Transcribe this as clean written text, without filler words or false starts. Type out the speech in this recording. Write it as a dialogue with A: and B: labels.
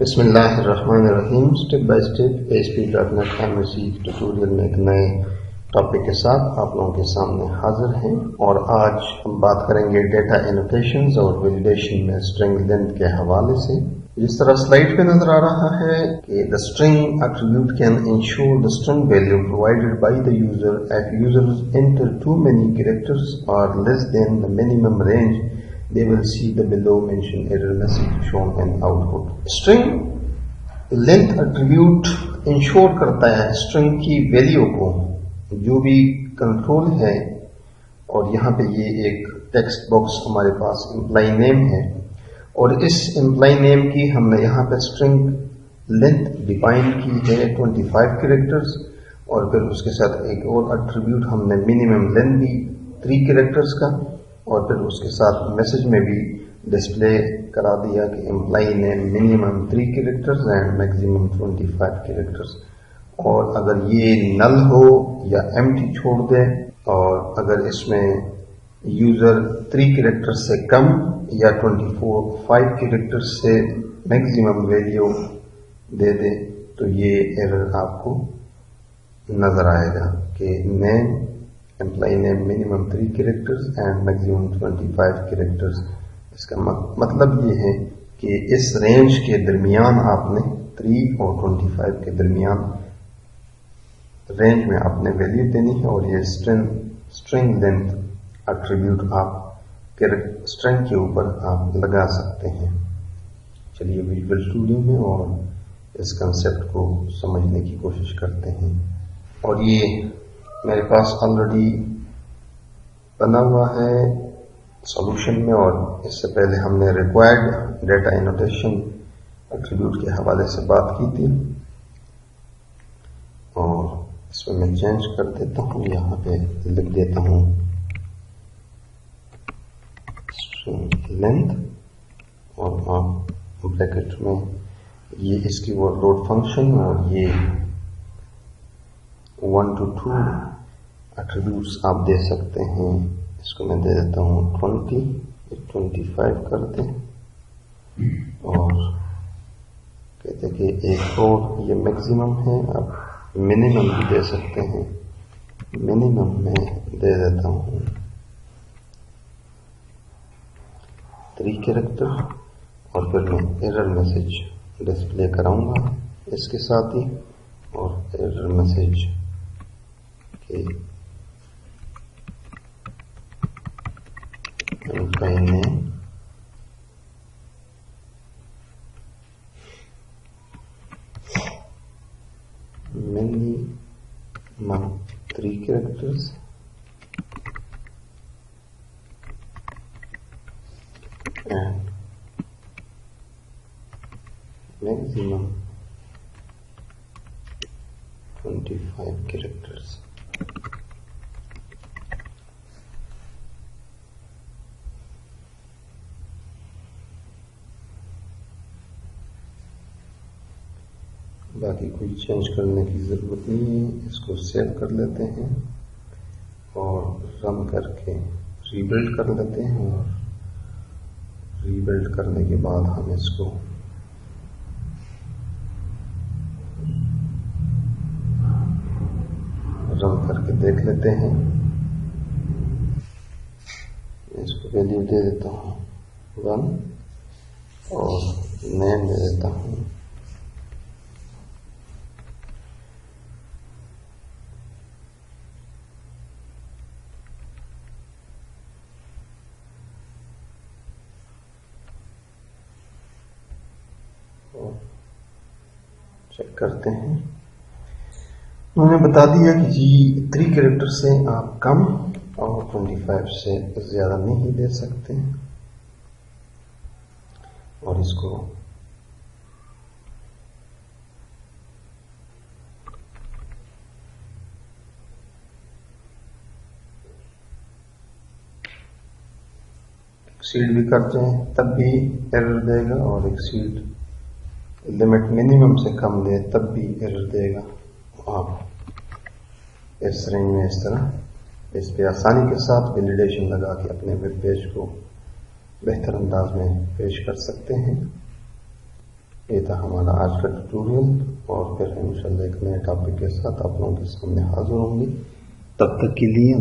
A: بسم اللہ الرحمن الرحیم. Step by step ASP.NET MVC tutorial میں ایک نئے ٹاپک کے ساتھ آپ لوگوں کے سامنے حاضر ہیں، اور آج ہم بات کریں گے ڈیٹا انوٹیشنز اور ویلیڈیشن میں اسٹرنگ لینتھ کے حوالے سے. جس طرح سلائیڈ پہ نظر آ رہا ہے کہ the string attribute can ensure the string value provided by the user if users enter too many characters or less than the minimum range. They will see the below mentioned error message shown in output. String length attribute ensure کرتا ہے string کی value کو، جو بھی control ہے، اور یہاں پہ یہ ایک ٹیکسٹ باکس ہمارے پاس امپلائی نیم ہے، اور اس امپلائی نیم کی ہم نے یہاں پہ string length ڈیفائن کی ہے 25 کریکٹرز، اور پھر اس کے ساتھ ایک اور ایٹریبیوٹ ہم نے منیمم لینتھ دی 3 کریکٹرز کا، اور پھر اس کے ساتھ میسج میں بھی ڈسپلے کرا دیا کہ employee name minimum 3 characters and maximum 25 characters. اور اگر یہ نل ہو یا ایمٹی چھوڑ دے، اور اگر اس میں یوزر 3 کریکٹر سے کم یا 5 کریکٹر سے میکسیمم ویلیو دے دے، تو یہ ایرر آپ کو نظر آئے گا کہ name employee name minimum 3 characters and maximum 25 characters. اس کا مطلب یہ ہے کہ اس رینج کے درمیان آپ نے 3 اور 25 کے درمیان رینج میں آپ نے ویلیو دینی ہے، اور یہ اسٹرنگ لینتھ ایٹریبیوٹ آپ اسٹرنگ کے اوپر آپ لگا سکتے ہیں. چلیے ویژول اسٹوڈیو میں اور اس کنسیپٹ کو سمجھنے کی کوشش کرتے ہیں. اور یہ میرے پاس آلریڈی بنا ہوا ہے سولوشن میں، اور اس سے پہلے ہم نے ریکوائرڈ ڈیٹا انوٹیشن ایٹریبیوٹ کے حوالے سے بات کی تھی، اور اس میں چینج کر دیتا ہوں. یہاں پہ لکھ دیتا ہوں اسٹرنگ لینتھ، اور آپ بریکٹ میں یہ اس کی ورڈ لوڈ فنکشن، اور یہ 1 to 2 ایٹریبیوٹس آپ دے سکتے ہیں. اس کو میں دے دیتا ہوں 20، 25 کر دیں، اور کہتے کہ ایک اور یہ میکسیمم ہے. آپ منیمم بھی دے سکتے ہیں. منیمم میں دے دیتا ہوں 3 کریکٹر، اور پھر میں ایرر میسج ڈسپلے کراؤں گا اس کے ساتھ ہی، اور ایرر میسج کہ employee name minimum 3 characters and maximum 25 characters. باقی کوئی چینج کرنے کی ضرورت نہیں ہے. اس کو سیو کر لیتے ہیں اور رن کر کے ری بلڈ کر لیتے ہیں، اور ری بلڈ کرنے کے بعد ہم اس کو رن کر کے دیکھ لیتے ہیں. اس کو ویلیو دے دیتا ہوں 1، اور نیم دے دیتا ہوں چیک کرتے ہیں. انہوں نے بتا دیا کہ جی 3 کریکٹر سے آپ کم اور 25 سے زیادہ نہیں دے سکتے، اور اس کو ایکسیڈ بھی کرتے ہیں تب بھی ایرر دے گا، اور ایکسیڈ لمٹ منیمم سے کم دے تب بھی ایرر دے گا. آپ اس رینج میں اس طرح اس پہ آسانی کے ساتھ ویلیڈیشن لگا کے اپنے ویب پیج کو بہتر انداز میں پیش کر سکتے ہیں. یہ تھا ہمارا آج کا ٹیوٹوریل، اور پھر انشاءاللہ ایک نئے ٹاپک کے ساتھ آپ لوگوں کے سامنے حاضر ہوں گی. تب تک کے لیے